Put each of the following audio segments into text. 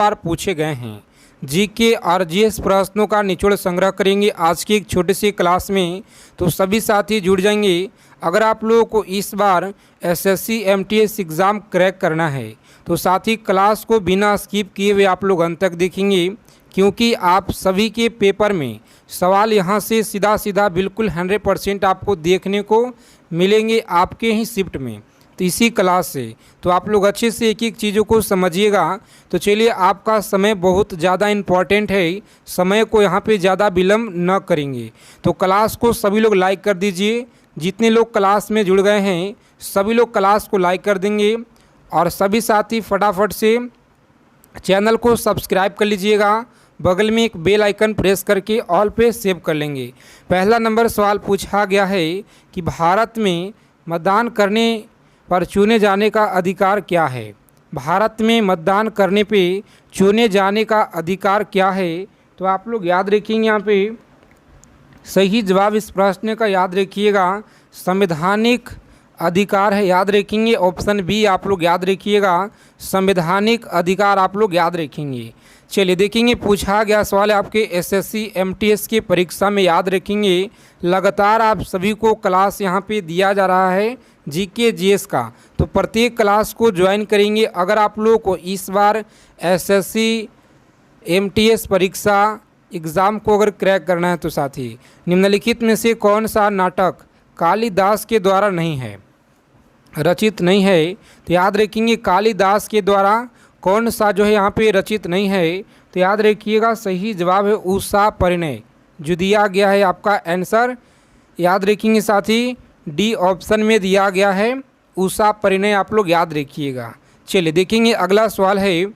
बार पूछे गए हैं जीके और जीएस प्रश्नों का निचोड़ संग्रह करेंगे आज की एक छोटी सी क्लास में। तो सभी साथी जुड़ जाएंगे। अगर आप लोगों को इस बार एसएससी एमटीएस एग्ज़ाम क्रैक करना है तो साथी क्लास को बिना स्किप किए हुए आप लोग अंत तक देखेंगे, क्योंकि आप सभी के पेपर में सवाल यहाँ से सीधा सीधा बिल्कुल 100% आपको देखने को मिलेंगे आपके ही शिफ्ट में। तो इसी क्लास से तो आप लोग अच्छे से एक एक चीज़ों को समझिएगा। तो चलिए, आपका समय बहुत ज़्यादा इम्पॉर्टेंट है, समय को यहाँ पे ज़्यादा विलम्ब न करेंगे। तो क्लास को सभी लोग लाइक कर दीजिए। जितने लोग क्लास में जुड़ गए हैं सभी लोग क्लास को लाइक कर देंगे, और सभी साथी फटाफट से चैनल को सब्सक्राइब कर लीजिएगा। बगल में एक बेल आइकन प्रेस करके ऑल पे सेव कर लेंगे। पहला नंबर सवाल पूछा गया है कि भारत में मतदान करने पर चुने जाने का अधिकार क्या है। भारत में मतदान करने पे चुने जाने का अधिकार क्या है। तो आप लोग याद रखेंगे, यहाँ पे सही जवाब इस प्रश्न का याद रखिएगा संवैधानिक अधिकार है। याद रखेंगे ऑप्शन बी आप लोग याद रखिएगा, संवैधानिक अधिकार आप लोग याद रखेंगे। चलिए देखेंगे, पूछा गया सवाल है आपके एसएससी एमटीएस की परीक्षा में। याद रखेंगे लगातार आप सभी को क्लास यहाँ पे दिया जा रहा है जीके जीएस का, तो प्रत्येक क्लास को ज्वाइन करेंगे। अगर आप लोगों को इस बार एसएससी एमटीएस परीक्षा एग्ज़ाम को अगर क्रैक करना है तो साथी निम्नलिखित में से कौन सा नाटक कालिदास के द्वारा नहीं है, रचित नहीं है। तो याद रखेंगे कालिदास के द्वारा कौन सा जो है यहाँ पे रचित नहीं है। तो याद रखिएगा सही जवाब है उषा परिणय जो दिया गया है आपका आंसर। याद रखेंगे साथी डी ऑप्शन में दिया गया है उषा परिणय, आप लोग याद रखिएगा। चलिए देखेंगे अगला सवाल है।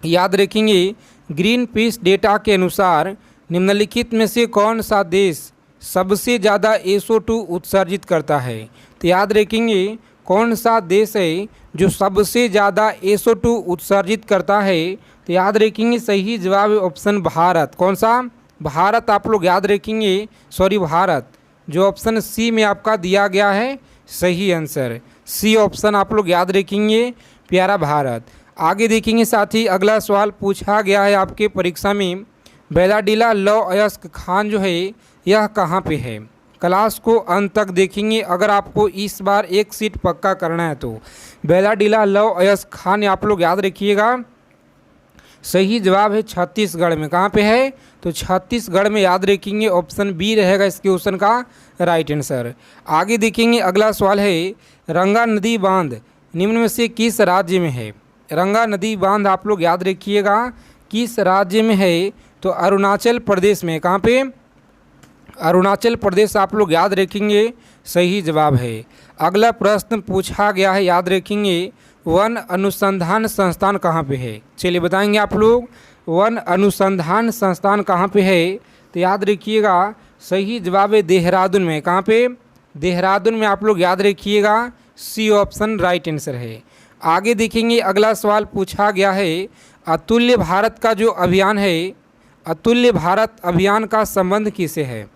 याद रखेंगे ग्रीन पीस डेटा के अनुसार निम्नलिखित में से कौन सा देश सबसे ज़्यादा SO2 उत्सर्जित करता है। तो याद रखेंगे कौन सा देश है जो सबसे ज़्यादा SO2 उत्सर्जित करता है। तो याद रखेंगे सही जवाब ऑप्शन भारत। कौन सा? भारत आप लोग याद रखेंगे, सॉरी भारत, जो ऑप्शन सी में आपका दिया गया है सही आंसर। सी ऑप्शन आप लोग याद रखेंगे, प्यारा भारत। आगे देखेंगे साथी, अगला सवाल पूछा गया है आपके परीक्षा में, बैलाडीला लौ अयस्क खान जो है यह कहाँ पे है। क्लास को अंत तक देखेंगे। अगर आपको इस बार एक सीट पक्का करना है तो बैलाडीला लौ अयस्क खान आप लोग याद रखिएगा सही जवाब है छत्तीसगढ़ में। कहाँ पे है? तो छत्तीसगढ़ में। याद रखेंगे ऑप्शन बी रहेगा इसके क्वेश्चन का राइट आंसर। आगे देखेंगे अगला सवाल है, रंगा नदी बांध निम्न में से किस राज्य में है। रंगा नदी बांध आप लोग याद रखिएगा किस राज्य में है। तो अरुणाचल प्रदेश में। कहाँ पे? अरुणाचल प्रदेश आप लोग याद रखेंगे सही जवाब है। अगला प्रश्न पूछा गया है, याद रखेंगे वन अनुसंधान संस्थान कहाँ पे है। चलिए बताएंगे आप लोग वन अनुसंधान संस्थान कहाँ पे है। तो याद रखिएगा सही जवाब है देहरादून में। कहाँ पे? देहरादून में आप लोग याद रखिएगा सी ऑप्शन राइट आंसर है। आगे देखेंगे अगला सवाल पूछा गया है, अतुल्य भारत का जो अभियान है, अतुल्य भारत अभियान का संबंध किससे है।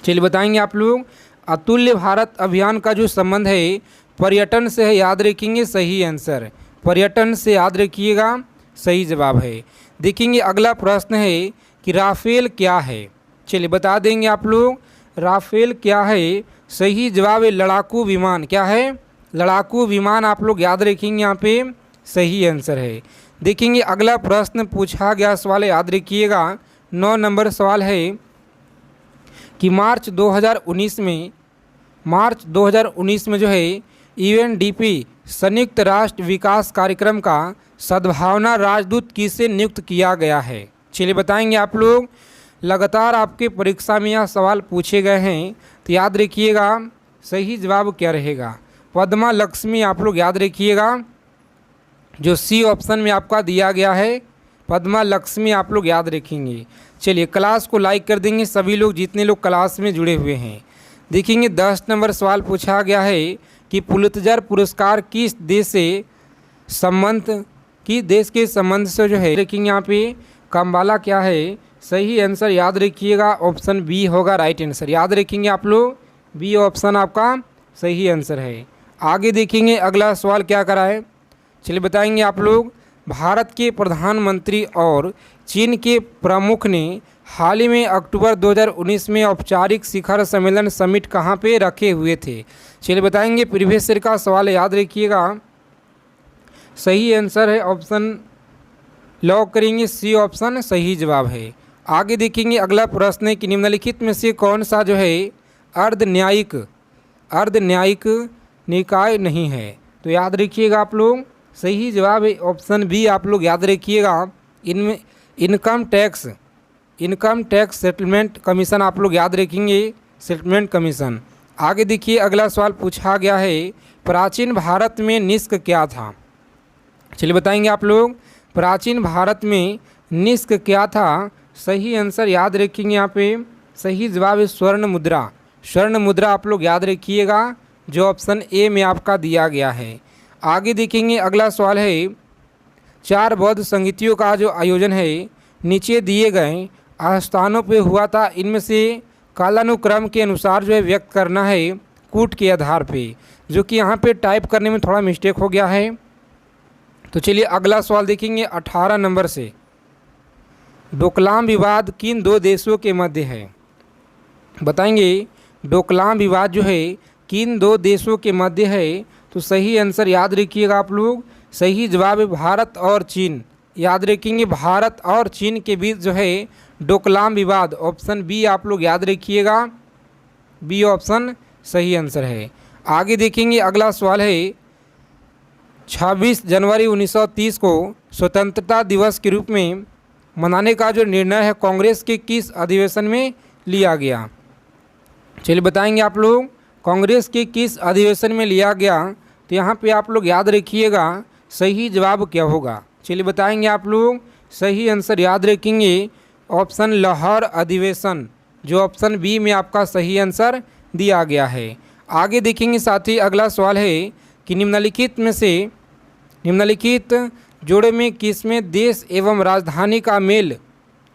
चलिए बताएंगे आप लोग अतुल्य भारत अभियान का जो संबंध है पर्यटन से है। याद रखेंगे सही आंसर, पर्यटन से याद रखिएगा सही जवाब है। देखेंगे अगला प्रश्न है कि राफेल क्या है। चलिए बता देंगे आप लोग राफेल क्या है। सही जवाब है लड़ाकू विमान। क्या है? लड़ाकू विमान आप लोग याद रखेंगे, यहाँ पे सही आंसर है। देखेंगे अगला प्रश्न पूछा गया सवाल है, याद रखिएगा 9 नंबर सवाल है कि मार्च 2019 में जो है UNDP संयुक्त राष्ट्र विकास कार्यक्रम का सद्भावना राजदूत किसे नियुक्त किया गया है। चलिए बताएंगे आप लोग, लगातार आपके परीक्षा में यह सवाल पूछे गए हैं। तो याद रखिएगा सही जवाब क्या रहेगा, पद्मा लक्ष्मी आप लोग याद रखिएगा जो सी ऑप्शन में आपका दिया गया है पद्मा लक्ष्मी आप लोग याद रखेंगे। चलिए क्लास को लाइक कर देंगे सभी लोग जितने लोग क्लास में जुड़े हुए हैं। देखेंगे 10 नंबर सवाल पूछा गया है कि पुलित्जर पुरस्कार किस देश से देश के संबंध से जो है। देखेंगे यहाँ पे कम्बाला क्या है सही आंसर। याद रखिएगा ऑप्शन बी होगा राइट आंसर। याद रखेंगे आप लोग बी ऑप्शन आपका सही आंसर है। आगे देखेंगे अगला सवाल क्या करा है, चलिए बताएंगे आप लोग। भारत के प्रधानमंत्री और चीन के प्रमुख ने हाल ही में अक्टूबर 2019 में औपचारिक शिखर सम्मेलन समिट कहाँ पे रखे हुए थे? चलिए बताएंगे। प्रीवियस ईयर का सवाल याद रखिएगा। सही आंसर है ऑप्शन, लॉक करेंगे सी ऑप्शन सही जवाब है। आगे देखेंगे अगला प्रश्न है कि निम्नलिखित में से कौन सा जो है अर्धन्यायिक निकाय नहीं है? तो याद रखिएगा आप लोग, सही जवाब है ऑप्शन बी। आप लोग याद रखिएगा, इनमें इनकम टैक्स सेटलमेंट कमीशन आप लोग याद रखेंगे, सेटलमेंट कमीशन। आगे देखिए अगला सवाल पूछा गया है, प्राचीन भारत में निष्क क्या था? चलिए बताएंगे आप लोग, प्राचीन भारत में निष्क क्या था? सही आंसर याद रखेंगे यहाँ पे, सही जवाब है स्वर्ण मुद्रा। स्वर्ण मुद्रा आप लोग याद रखिएगा, जो ऑप्शन ए में आपका दिया गया है। आगे देखेंगे अगला सवाल है, 4 बौद्ध संगीतियों का जो आयोजन है नीचे दिए गए स्थानों पे हुआ था, इनमें से कालानुक्रम के अनुसार जो है व्यक्त करना है कूट के आधार पे, जो कि यहाँ पे टाइप करने में थोड़ा मिस्टेक हो गया है। तो चलिए अगला सवाल देखेंगे 18 नंबर से, डोकलाम विवाद किन 2 देशों के मध्य है? बताएंगे डोकलाम विवाद जो है किन 2 देशों के मध्य है? तो सही आंसर याद रखिएगा आप लोग, सही जवाब है भारत और चीन। याद रखेंगे भारत और चीन के बीच जो है डोकलाम विवाद, ऑप्शन बी आप लोग याद रखिएगा, बी ऑप्शन सही आंसर है। आगे देखेंगे अगला सवाल है, 26 जनवरी 1930 को स्वतंत्रता दिवस के रूप में मनाने का जो निर्णय है कांग्रेस के किस अधिवेशन में लिया गया? चलिए बताएंगे आप लोग, कांग्रेस के किस अधिवेशन में लिया गया? तो यहाँ पे आप लोग याद रखिएगा सही जवाब क्या होगा। चलिए बताएंगे आप लोग, सही आंसर याद रखेंगे ऑप्शन लाहौर अधिवेशन, जो ऑप्शन बी में आपका सही आंसर दिया गया है। आगे देखेंगे साथ ही अगला सवाल है कि निम्नलिखित जोड़े में किसमें देश एवं राजधानी का मेल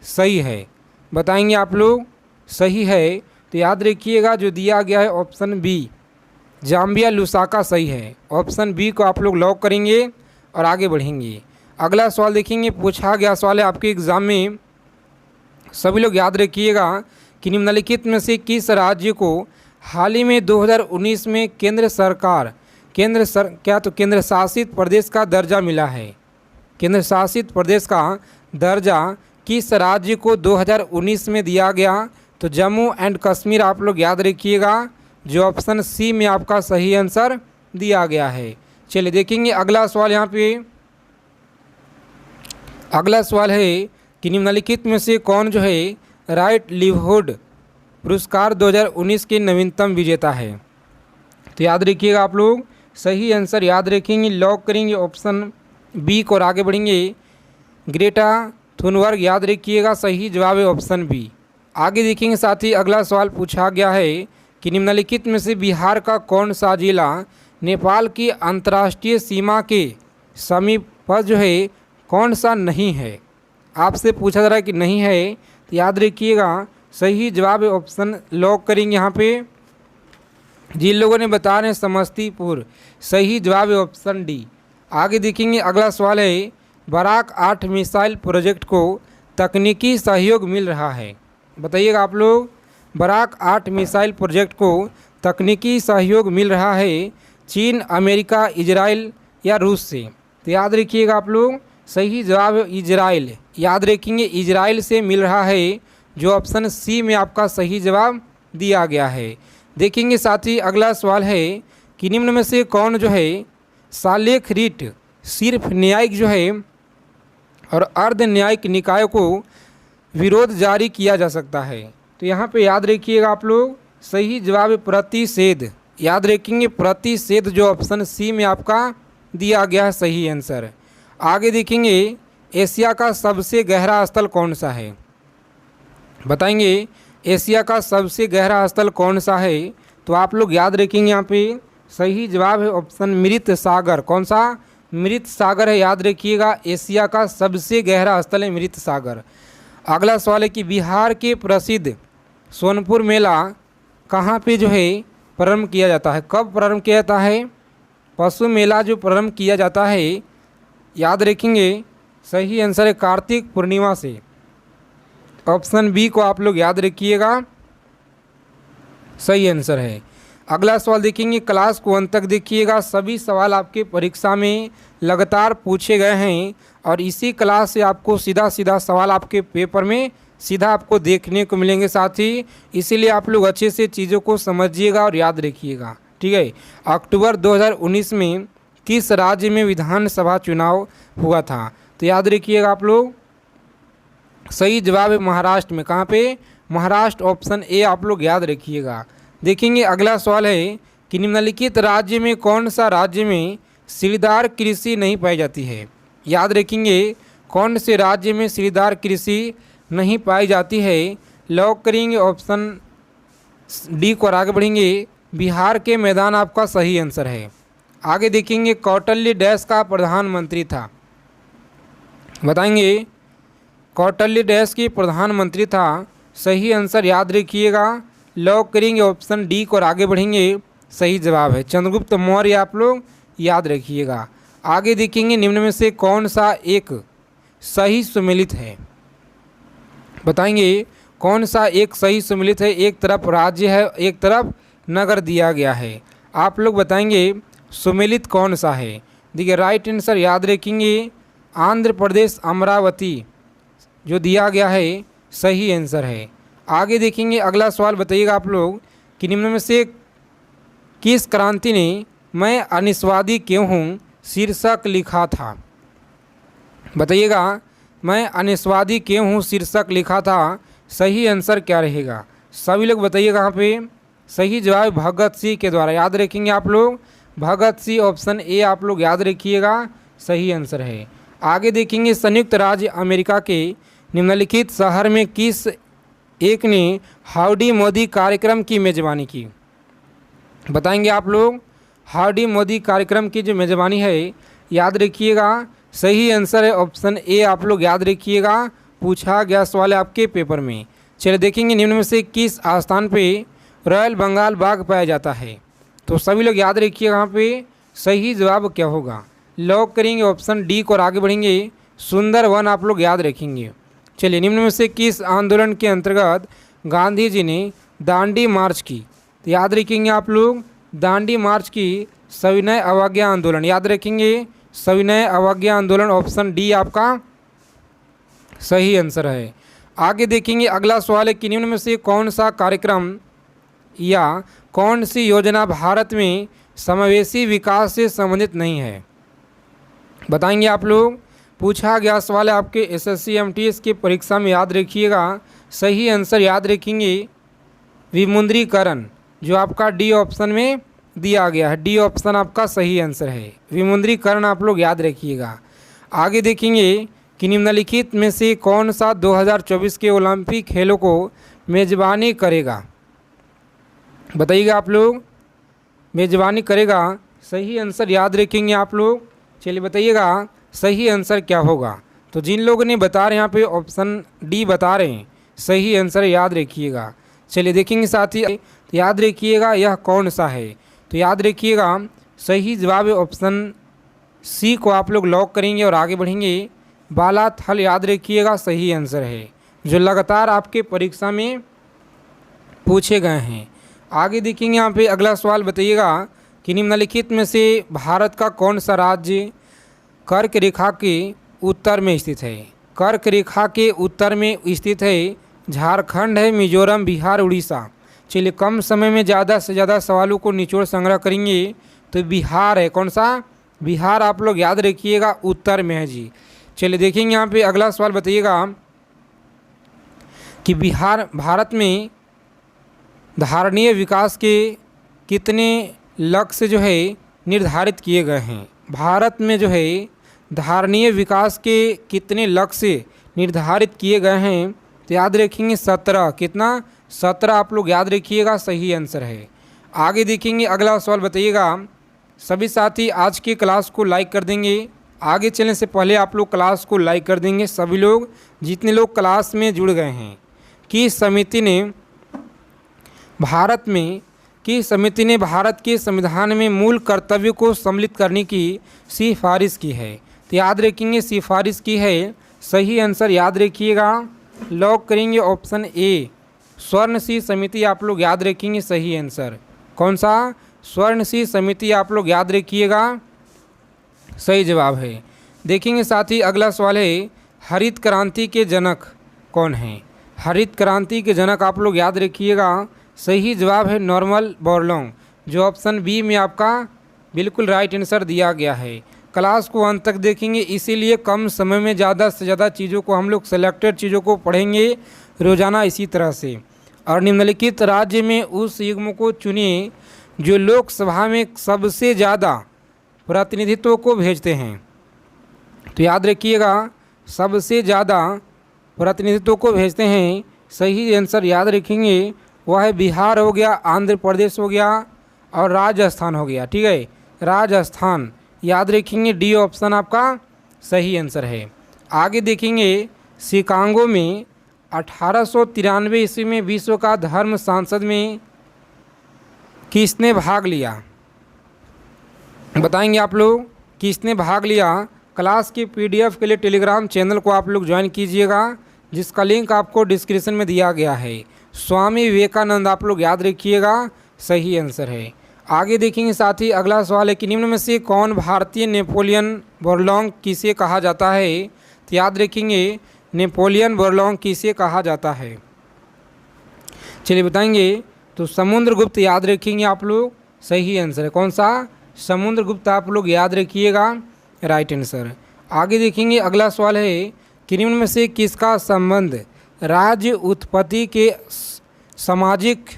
सही है? बताएंगे आप लोग, सही है तो याद रखिएगा जो दिया गया है ऑप्शन बी, जाम्बिया लुसाका सही है। ऑप्शन बी को आप लोग लॉक करेंगे और आगे बढ़ेंगे। अगला सवाल देखेंगे, पूछा गया सवाल है आपके एग्ज़ाम में, सभी लोग याद रखिएगा कि निम्नलिखित में से किस राज्य को हाल ही में 2019 में केंद्र शासित प्रदेश का दर्जा मिला है? केंद्र शासित प्रदेश का दर्जा किस राज्य को 2019 में दिया गया? तो जम्मू एंड कश्मीर आप लोग याद रखिएगा, जो ऑप्शन सी में आपका सही आंसर दिया गया है। चलिए देखेंगे अगला सवाल। यहाँ पे अगला सवाल है कि निम्नलिखित में से कौन जो है राइट लिवहुड पुरस्कार 2019 के नवीनतम विजेता है? तो याद रखिएगा आप लोग, सही आंसर याद रखेंगे, लॉक करेंगे ऑप्शन बी को और आगे बढ़ेंगे। ग्रेटा थुनबर्ग याद रखिएगा, सही जवाब है ऑप्शन बी। आगे देखेंगे साथ ही अगला सवाल पूछा गया है कि निम्नलिखित में से बिहार का कौन सा जिला नेपाल की अंतर्राष्ट्रीय सीमा के समीप पर जो है कौन सा नहीं है? आपसे पूछा जा रहा है कि नहीं है, तो याद रखिएगा सही जवाब है ऑप्शन, लॉक करेंगे यहाँ पे। जिन लोगों ने बता रहे हैं समस्तीपुर, सही जवाब है ऑप्शन डी। आगे देखेंगे अगला सवाल है, बराक 8 मिसाइल प्रोजेक्ट को तकनीकी सहयोग मिल रहा है? बताइएगा आप लोग, बराक 8 मिसाइल प्रोजेक्ट को तकनीकी सहयोग मिल रहा है चीन, अमेरिका, इजराइल या रूस से? तो याद रखिएगा आप लोग, सही जवाब है इजराइल। याद रखेंगे इजराइल से मिल रहा है, जो ऑप्शन सी में आपका सही जवाब दिया गया है। देखेंगे साथ ही अगला सवाल है कि निम्न में से कौन जो है सालेख रीट सिर्फ न्यायिक जो है और अर्ध न्यायिक निकायों को विरोध जारी किया जा सकता है? तो यहाँ पे याद रखिएगा आप लोग, सही जवाब है प्रतिषेध। याद रखेंगे प्रतिषेध, जो ऑप्शन सी में आपका दिया गया है सही आंसर। आगे देखेंगे एशिया का सबसे गहरा स्थल कौन सा है? बताएंगे एशिया का सबसे गहरा स्थल कौन सा है? तो आप लोग याद रखेंगे यहाँ पे सही जवाब है ऑप्शन मृत सागर। कौन सा? मृत सागर है। याद रखिएगा एशिया का सबसे गहरा स्थल है मृत सागर। अगला सवाल है कि बिहार के प्रसिद्ध सोनपुर मेला कहाँ पे जो है प्रारंभ किया जाता है? कब प्रारंभ किया जाता है? पशु मेला जो प्रारंभ किया जाता है, याद रखेंगे सही आंसर है कार्तिक पूर्णिमा से। ऑप्शन बी को आप लोग याद रखिएगा, सही आंसर है। अगला सवाल देखेंगे, क्लास को अंत तक देखिएगा, सभी सवाल आपके परीक्षा में लगातार पूछे गए हैं और इसी क्लास से आपको सीधा सीधा सवाल आपके पेपर में सीधा आपको देखने को मिलेंगे साथी, इसीलिए आप लोग अच्छे से चीज़ों को समझिएगा और याद रखिएगा, ठीक है। अक्टूबर 2019 में किस राज्य में विधानसभा चुनाव हुआ था? तो याद रखिएगा आप लोग, सही जवाब है महाराष्ट्र में। कहाँ पे? महाराष्ट्र, ऑप्शन ए आप लोग याद रखिएगा। देखेंगे अगला सवाल है कि निम्नलिखित राज्य में कौन सा राज्य में सीढ़ीदार कृषि नहीं पाई जाती है? याद रखेंगे कौन से राज्य में सीढ़ीदार कृषि नहीं पाई जाती है। लॉक करेंगे ऑप्शन डी को और आगे बढ़ेंगे। बिहार के मैदान आपका सही आंसर है। आगे देखेंगे कौटिल्य डैश का प्रधानमंत्री था, बताएंगे कौटिल्य डैश के प्रधानमंत्री था, सही आंसर याद रखिएगा। लॉक करेंगे ऑप्शन डी को और आगे बढ़ेंगे, सही जवाब है चंद्रगुप्त मौर्य, आप लोग याद रखिएगा। आगे देखेंगे निम्न में से कौन सा एक सही सुमेलित है, बताएंगे कौन सा एक सही सुमेलित है। एक तरफ राज्य है, एक तरफ नगर दिया गया है, आप लोग बताएंगे सुमेलित कौन सा है। देखिए राइट आंसर याद रखेंगे आंध्र प्रदेश अमरावती जो दिया गया है, सही आंसर है। आगे देखेंगे अगला सवाल, बताइएगा आप लोग कि निम्न में से किस क्रांति ने मैं अनिस्वादी क्यों हूँ शीर्षक लिखा था? बताइएगा मैं अनिस्वादी क्यों हूँ शीर्षक लिखा था, सही आंसर क्या रहेगा? सभी लोग बताइएगा यहाँ पे। सही जवाब भगत सिंह के द्वारा, याद रखेंगे आप लोग भगत सिंह, ऑप्शन ए आप लोग याद रखिएगा, सही आंसर है। आगे देखेंगे संयुक्त राज्य अमेरिका के निम्नलिखित शहर में किस एक ने हाउडी मोदी कार्यक्रम की मेज़बानी की? बताएंगे आप लोग हाउडी मोदी कार्यक्रम की जो मेज़बानी है, याद रखिएगा, सही आंसर है ऑप्शन ए आप लोग याद रखिएगा, पूछा गया सवाल है आपके पेपर में। चलिए देखेंगे निम्न में से किस स्थान पे रॉयल बंगाल बाघ पाया जाता है? तो सभी लोग याद रखिएगा यहाँ पे सही जवाब क्या होगा। लॉक करेंगे ऑप्शन डी को और आगे बढ़ेंगे, सुंदरवन आप लोग याद रखेंगे। चलिए निम्न में से किस आंदोलन के अंतर्गत गांधी जी ने दांडी मार्च की? तो याद रखेंगे आप लोग दांडी मार्च की सविनय अवज्ञा आंदोलन, याद रखेंगे सविनय अवज्ञा आंदोलन, ऑप्शन डी आपका सही आंसर है। आगे देखेंगे अगला सवाल है कि निम्न में से कौन सा कार्यक्रम या कौन सी योजना भारत में समावेशी विकास से संबंधित नहीं है? बताएंगे आप लोग, पूछा गया सवाल है आपके एसएससी एमटीएस की परीक्षा में, याद रखिएगा, सही आंसर याद रखेंगे विमुद्रीकरण, जो आपका डी ऑप्शन में दिया गया है, डी ऑप्शन आपका सही आंसर है, विमुद्रीकरण आप लोग याद रखिएगा। आगे देखेंगे कि निम्नलिखित में से कौन सा 2024 के ओलंपिक खेलों को मेज़बानी करेगा? बताइएगा आप लोग, मेज़बानी करेगा, सही आंसर याद रखेंगे आप लोग। चलिए बताइएगा सही आंसर क्या होगा। तो जिन लोगों ने बता रहे हैं यहाँ पे ऑप्शन डी बता रहे हैं, सही आंसर याद रखिएगा। चलिए देखेंगे साथी, याद रखिएगा यह कौन सा है? तो याद रखिएगा सही जवाब है ऑप्शन सी को आप लोग लॉक करेंगे और आगे बढ़ेंगे, बालाथल याद रखिएगा, सही आंसर है, जो लगातार आपके परीक्षा में पूछे गए हैं। आगे देखेंगे यहाँ पे अगला सवाल, बताइएगा कि निम्नलिखित में से भारत का कौन सा राज्य कर्क रेखा के उत्तर में स्थित है? कर्क रेखा के उत्तर में स्थित है झारखंड है, मिजोरम, बिहार, उड़ीसा। चलिए कम समय में ज़्यादा से ज़्यादा सवालों को निचोड़ संग्रह करेंगे तो बिहार है, कौन सा? बिहार आप लोग याद रखिएगा, उत्तर में है जी। चलिए देखेंगे यहाँ पे अगला सवाल, बताइएगा कि बिहार भारत में धारणीय विकास के कितने लक्ष्य जो है निर्धारित किए गए हैं? भारत में जो है धारणीय विकास के कितने लक्ष्य निर्धारित किए गए हैं? तो याद रखेंगे 17, कितना? 17 आप लोग याद रखिएगा, सही आंसर है। आगे देखेंगे अगला सवाल, बताइएगा सभी साथी आज की क्लास को लाइक कर देंगे, आगे चलने से पहले आप लोग क्लास को लाइक कर देंगे सभी लोग, जितने लोग क्लास में जुड़ गए हैं। कि समिति ने भारत के संविधान में मूल कर्तव्य को सम्मिलित करने की सिफारिश की है? तो याद रखेंगे सिफारिश की है, सही आंसर याद रखिएगा। लॉक करेंगे ऑप्शन ए, स्वर्ण सिंह समिति आप लोग याद रखेंगे सही आंसर। कौन सा? स्वर्ण सिंह समिति आप लोग याद रखिएगा, सही जवाब है। देखेंगे साथ ही अगला सवाल है, हरित क्रांति के जनक कौन हैं? हरित क्रांति के जनक आप लोग याद रखिएगा, सही जवाब है नॉर्मन बोरलॉग, जो ऑप्शन बी में आपका बिल्कुल राइट आंसर दिया गया है। क्लास को अंत तक देखेंगे, इसीलिए कम समय में ज़्यादा से ज़्यादा चीज़ों को हम लोग सेलेक्टेड चीज़ों को पढ़ेंगे रोज़ाना इसी तरह से। और निम्नलिखित राज्य में उस युग्म को चुनिए जो लोकसभा में सबसे ज़्यादा प्रतिनिधित्व को भेजते हैं। तो याद रखिएगा, सबसे ज़्यादा प्रतिनिधित्व को भेजते हैं, सही आंसर याद रखेंगे वह है बिहार हो गया, आंध्र प्रदेश हो गया और राजस्थान हो गया। ठीक है, राजस्थान याद रखेंगे, डी ऑप्शन आपका सही आंसर है। आगे देखेंगे, शिकागो में 1893 ईस्वी में विश्व का धर्म संसद में किसने भाग लिया? बताएंगे आप लोग किसने भाग लिया। क्लास की पीडीएफ के लिए टेलीग्राम चैनल को आप लोग ज्वाइन कीजिएगा, जिसका लिंक आपको डिस्क्रिप्शन में दिया गया है। स्वामी विवेकानंद आप लोग याद रखिएगा, सही आंसर है। आगे देखेंगे साथ ही अगला सवाल है कि निम्न में से कौन भारतीय नेपोलियन बोरलॉग किसे कहा जाता है? तो याद रखेंगे नेपोलियन बोरलॉग किसे कहा जाता है। चलिए बताएंगे, तो समुद्रगुप्त याद रखेंगे आप लोग, सही आंसर है। कौन सा? समुद्रगुप्त आप लोग याद रखिएगा, राइट आंसर। आगे देखेंगे अगला सवाल है कि निम्न में से किसका संबंध राज्य उत्पत्ति के सामाजिक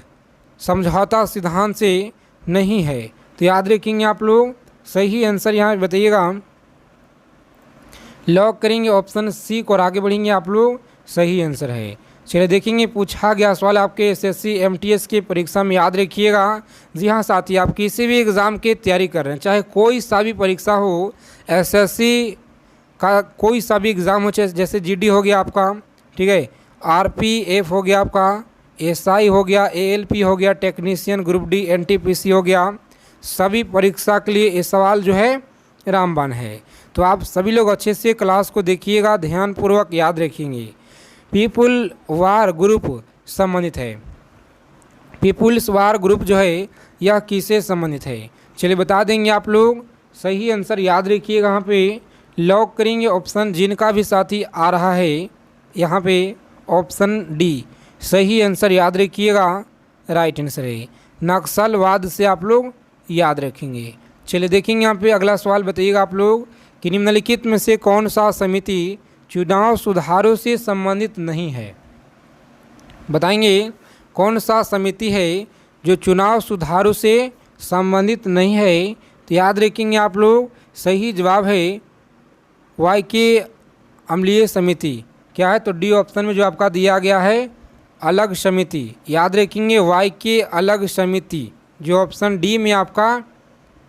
समझौता सिद्धांत से नहीं है? तो याद रखेंगे आप लोग, सही आंसर यहाँ बताइएगा। लॉक करेंगे ऑप्शन सी को और आगे बढ़ेंगे आप लोग, सही आंसर है। चलिए देखेंगे, पूछा गया सवाल आपके एसएससी एमटीएस की परीक्षा में याद रखिएगा। जी हाँ साथी, आप किसी भी एग्ज़ाम की तैयारी कर रहे हैं, चाहे कोई सा भी परीक्षा हो, एसएससी का कोई सा भी एग्ज़ाम हो, जैसे जीडी हो गया आपका, ठीक है, आरपीएफ हो गया आपका, एसआई हो गया, एएलपी हो गया, टेक्नीशियन ग्रुप डी, एनटीपीसी हो गया, सभी परीक्षा के लिए ये सवाल जो है रामबाण है। तो आप सभी लोग अच्छे से क्लास को देखिएगा, ध्यानपूर्वक याद रखेंगे। पीपुल वार ग्रुप संबंधित है, पीपुल्स वार ग्रुप जो है यह किससे संबंधित है? चलिए बता देंगे आप लोग, सही आंसर याद रखिएगा। यहाँ पे लॉक करेंगे ऑप्शन जिनका भी साथी आ रहा है यहाँ पे ऑप्शन डी, सही आंसर याद रखिएगा, राइट आंसर है। नक्सलवाद से आप लोग याद रखेंगे। चलिए देखेंगे यहाँ पे अगला सवाल, बताइएगा आप लोग कि निम्नलिखित में से कौन सा समिति चुनाव सुधारों से संबंधित नहीं है? बताएंगे कौन सा समिति है जो चुनाव सुधारों से संबंधित नहीं है? तो याद रखेंगे आप लोग, सही जवाब है वाईके अम्लीय समिति। क्या है? तो डी ऑप्शन में जो आपका दिया गया है अलग समिति, याद रखेंगे वाईके अलग समिति, जो ऑप्शन डी में आपका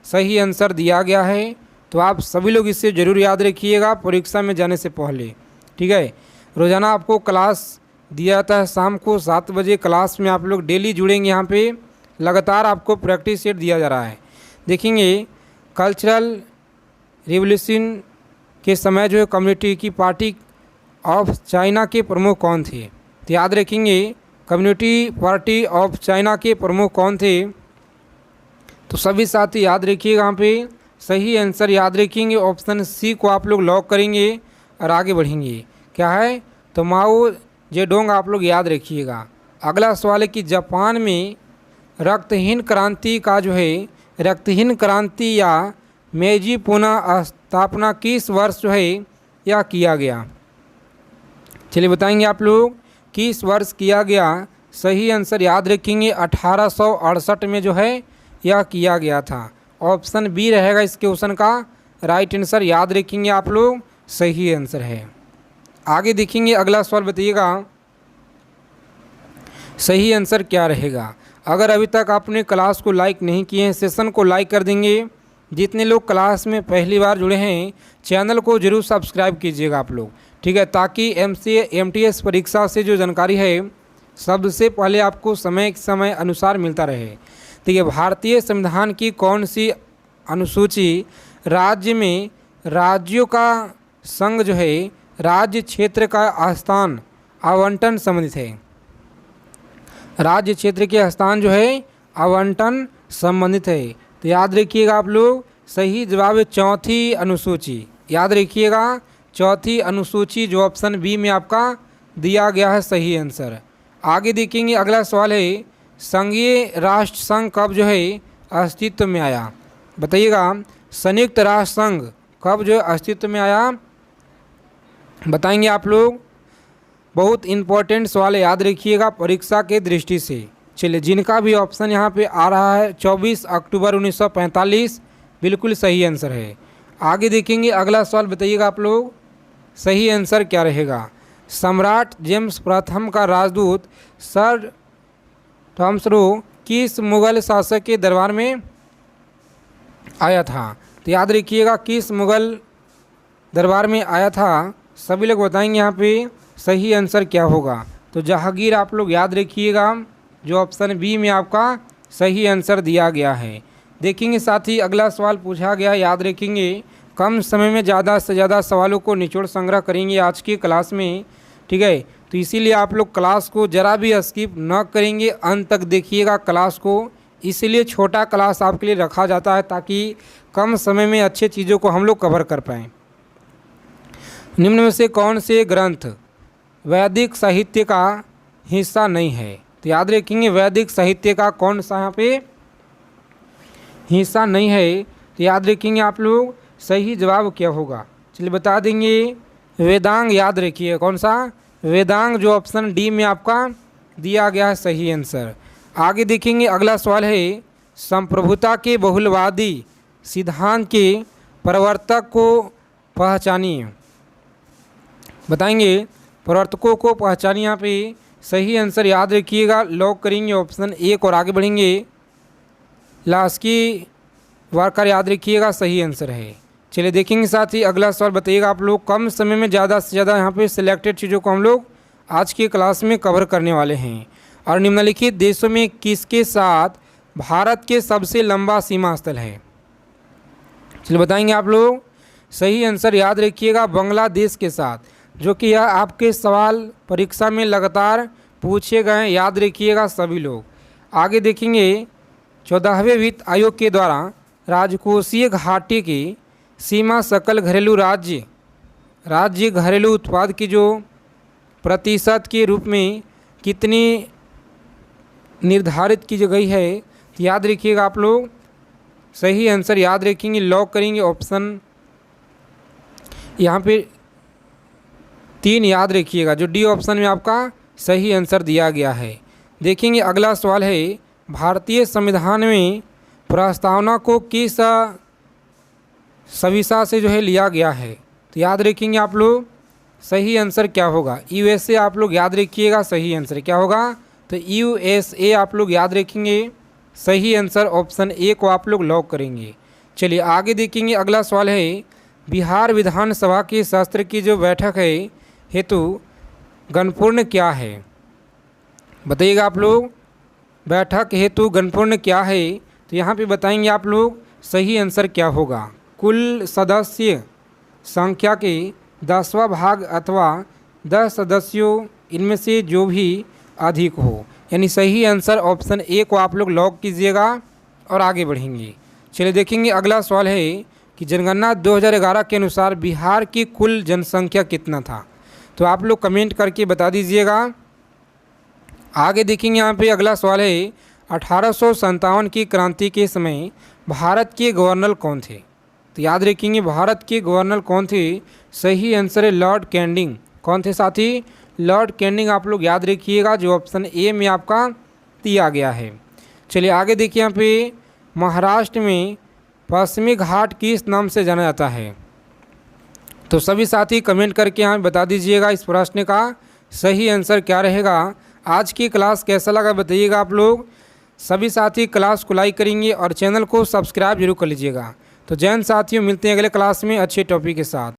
सही आंसर दिया गया है। तो आप सभी लोग इसे ज़रूर याद रखिएगा परीक्षा में जाने से पहले, ठीक है। रोज़ाना आपको क्लास दिया जाता है, शाम को 7 बजे क्लास में आप लोग डेली जुड़ेंगे। यहाँ पे लगातार आपको प्रैक्टिस सेट दिया जा रहा है। देखेंगे कल्चरल रिवोल्यूशन के समय जो है कम्युनिटी की पार्टी ऑफ चाइना के प्रमुख कौन थे? तो याद रखेंगे कम्युनिटी पार्टी ऑफ चाइना के प्रमुख कौन थे? तो सभी साथी याद रखिएगा, यहाँ पे सही आंसर याद रखेंगे ऑप्शन सी को आप लोग लॉक करेंगे और आगे बढ़ेंगे। क्या है? तो माओ जेडोंग आप लोग याद रखिएगा। अगला सवाल है कि जापान में रक्तहीन क्रांति का जो है रक्तहीन क्रांति या मेजी पुनः स्थापना किस वर्ष जो है यह किया गया? चलिए बताएंगे आप लोग किस वर्ष किया गया। सही आंसर याद रखेंगे 1868 में जो है यह किया गया था। ऑप्शन बी रहेगा इस क्वेश्चन का राइट आंसर, याद रखेंगे आप लोग, सही आंसर है। आगे देखेंगे अगला सवाल, बताइएगा सही आंसर क्या रहेगा। अगर अभी तक आपने क्लास को लाइक नहीं किए हैं, सेशन को लाइक कर देंगे। जितने लोग क्लास में पहली बार जुड़े हैं चैनल को जरूर सब्सक्राइब कीजिएगा आप लोग, ठीक है, ताकि एमसीए एमटीएस परीक्षा से जो जानकारी है सबसे पहले आपको समय अनुसार मिलता रहे। ठीक है, भारतीय संविधान की कौन सी अनुसूची राज्य में राज्यों का संघ जो है राज्य क्षेत्र का स्थान आवंटन संबंधित है। राज्य क्षेत्र के स्थान जो है आवंटन संबंधित है। तो याद रखिएगा आप लोग, सही जवाब है चौथी अनुसूची। याद रखिएगा चौथी अनुसूची जो ऑप्शन बी में आपका दिया गया है सही आंसर। आगे देखेंगे अगला सवाल है, संघीय राष्ट्र संघ कब जो है अस्तित्व में आया? बताइएगा संयुक्त राष्ट्र संघ कब जो है अस्तित्व में आया, बताएंगे आप लोग। बहुत इम्पोर्टेंट सवाल है, याद रखिएगा परीक्षा के दृष्टि से। चलिए, जिनका भी ऑप्शन यहाँ पे आ रहा है 24 अक्टूबर 1945 बिल्कुल सही आंसर है। आगे देखेंगे अगला सवाल, बताइएगा आप लोग सही आंसर क्या रहेगा। सम्राट जेम्स प्रथम का राजदूत सर थॉमस रो किस मुगल शासक के दरबार में आया था? तो याद रखिएगा किस मुगल दरबार में आया था, सभी लोग बताएंगे यहाँ पे सही आंसर क्या होगा। तो जहांगीर आप लोग याद रखिएगा, जो ऑप्शन बी में आपका सही आंसर दिया गया है। देखेंगे साथ ही अगला सवाल पूछा गया, याद रखेंगे कम समय में ज़्यादा से ज़्यादा सवालों को निचोड़ संग्रह करेंगे आज की क्लास में, ठीक है। तो इसीलिए आप लोग क्लास को ज़रा भी स्किप न करेंगे, अंत तक देखिएगा क्लास को। इसीलिए छोटा क्लास आपके लिए रखा जाता है ताकि कम समय में अच्छे चीज़ों को हम लोग कवर कर पाएँ। निम्न में से कौन से ग्रंथ वैदिक साहित्य का हिस्सा नहीं है? तो याद रखेंगे वैदिक साहित्य का कौन सा यहाँ पे हिस्सा नहीं है, तो याद रखेंगे आप लोग सही जवाब क्या होगा। चलिए बता देंगे, वेदांग। याद रखिए कौन सा, वेदांग, जो ऑप्शन डी में आपका दिया गया है सही आंसर। आगे देखेंगे अगला सवाल है, संप्रभुता के बहुलवादी सिद्धांत के प्रवर्तक को पहचानिए। बताएंगे प्रवर्तकों को पहचानिए, यहाँ पे सही आंसर याद रखिएगा, लॉक करेंगे ऑप्शन ए और आगे बढ़ेंगे। लास्की वार्कर याद रखिएगा सही आंसर है। चलिए देखेंगे साथ ही अगला सवाल, बताइएगा आप लोग कम समय में ज़्यादा से ज़्यादा यहाँ पे सिलेक्टेड चीज़ों को हम लोग आज की क्लास में कवर करने वाले हैं। और निम्नलिखित देशों में किसके साथ भारत के सबसे लंबा सीमा स्थल है? चलिए बताएंगे आप लोग सही आंसर याद रखिएगा बांग्लादेश के साथ, जो कि यह आपके सवाल परीक्षा में लगातार पूछे गए हैं, याद रखिएगा सभी लोग। आगे देखेंगे 14वें वित्त आयोग के द्वारा राजकोषीय घाटे की सीमा सकल घरेलू राज्य घरेलू उत्पाद की जो प्रतिशत के रूप में कितनी निर्धारित की गई है, तो याद रखिएगा आप लोग सही आंसर याद रखेंगे, लॉक करेंगे ऑप्शन यहाँ पे 3 याद रखिएगा, जो डी ऑप्शन में आपका सही आंसर दिया गया है। देखेंगे अगला सवाल है, भारतीय संविधान में प्रस्तावना को किस सविशा से जो है लिया गया है? तो याद रखेंगे आप लोग सही आंसर क्या होगा। यूएसए आप लोग याद रखिएगा सही आंसर क्या होगा, तो यूएसए आप लोग याद रखेंगे सही आंसर ऑप्शन ए को आप लोग लॉक करेंगे। चलिए आगे देखेंगे अगला सवाल है, बिहार विधानसभा की सत्र की जो बैठक है हेतु गणपूर्ण क्या है? बताइएगा आप लोग बैठक हेतु गणपूर्ण क्या है, तो यहाँ पे बताएंगे आप लोग सही आंसर क्या होगा। कुल सदस्य संख्या के 10वां भाग अथवा 10 सदस्यों इनमें से जो भी अधिक हो, यानी सही आंसर ऑप्शन ए को आप लोग लॉक कीजिएगा और आगे बढ़ेंगे। चलिए देखेंगे अगला सवाल है कि जनगणना 2011 के अनुसार बिहार की कुल जनसंख्या कितना था? तो आप लोग कमेंट करके बता दीजिएगा। आगे देखेंगे यहाँ पे अगला सवाल है, 1857 की क्रांति के समय भारत के गवर्नर कौन थे? तो याद रखेंगे भारत के गवर्नर कौन थे, सही आंसर है लॉर्ड कैनिंग। कौन थे साथी? लॉर्ड कैनिंग आप लोग याद रखिएगा, जो ऑप्शन ए में आपका दिया गया है। चलिए आगे देखिए, यहाँ पे महाराष्ट्र में पश्चिमी घाट किस नाम से जाना जाता है? तो सभी साथी कमेंट करके यहाँ बता दीजिएगा इस प्रश्न का सही आंसर क्या रहेगा। आज की क्लास कैसा लगा बताइएगा आप लोग। सभी साथी क्लास को लाइक करेंगे और चैनल को सब्सक्राइब जरूर कर लीजिएगा। तो जैन साथियों, मिलते हैं अगले क्लास में अच्छे टॉपिक के साथ।